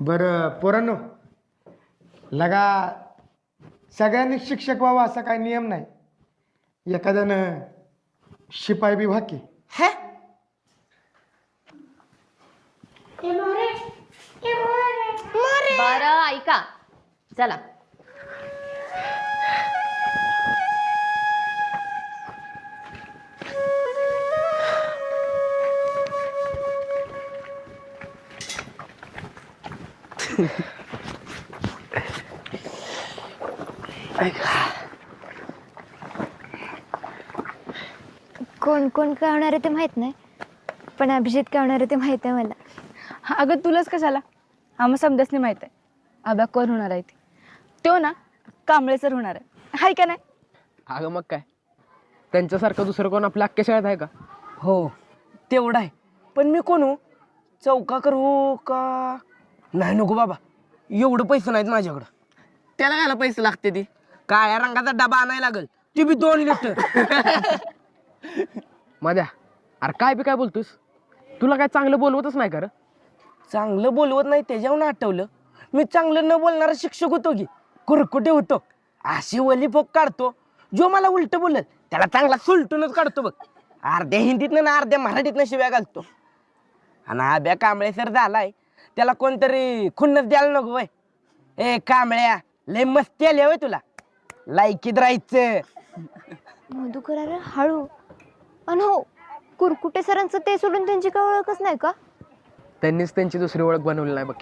बरं पोरांनो, लगा सगळ्यांनी शिक्षक व्हावं असा काही नियम नाही. एखाद्यानं शिपाई बी व्हाकी. हे बरं ऐका, चला. कोण कोण काय होणार आहे ते माहित नाही, पण अभिजित काय होणार आहे ते माहित आहे मला. अगं तुलाच कशाला, आम्हा समजाच माहित आहे आब्या कोण होणार आहे ती. तो ना कांबळे सर होणार आहे, हाय का नाही? अगं मग काय, त्यांच्यासारखं दुसरं कोण आपल्या अख्ख्या शाळेत आहे का? हो तेवढा आहे. पण मी कोण हो, चौका करू का? नाही नको बाबा, एवढं पैसे नाहीत माझ्याकडं. त्याला घाला पैसे लागते ती. काळ्या रंगाचा डबा आणायला लागल, ती बी 2 लिटर. माझ्या अरे काय बी काय बोलतोस, तुला काय चांगलं बोलवतच नाही का रे? चांगलं बोलवत नाही त्याच्यावर आठवलं, मी चांगलं न बोलणारा शिक्षक होतो की, कुरकुटे होतो. अशी वली फोक काढतो, जो मला उलट बोलल त्याला चांगला सुलटूनच काढतो बघ. अर्ध्या हिंदीतनं ना अर्ध्या मराठीतनं शिव्या घालतो. आणि आब्या कांबळे सर झालाय, त्याला कोणतरी खुन्नस द्यायला नको वय. ए कांबळ्या, लय मस्ती आली होय तुला, लायकीत राहायचं. मधुकर अरे हळू. आणि हो, कुरकुटे सरांचं ते सोडून त्यांची काय ओळखच नाही का? त्यांनीच त्यांची दुसरी ओळख बनवली नाही बघ.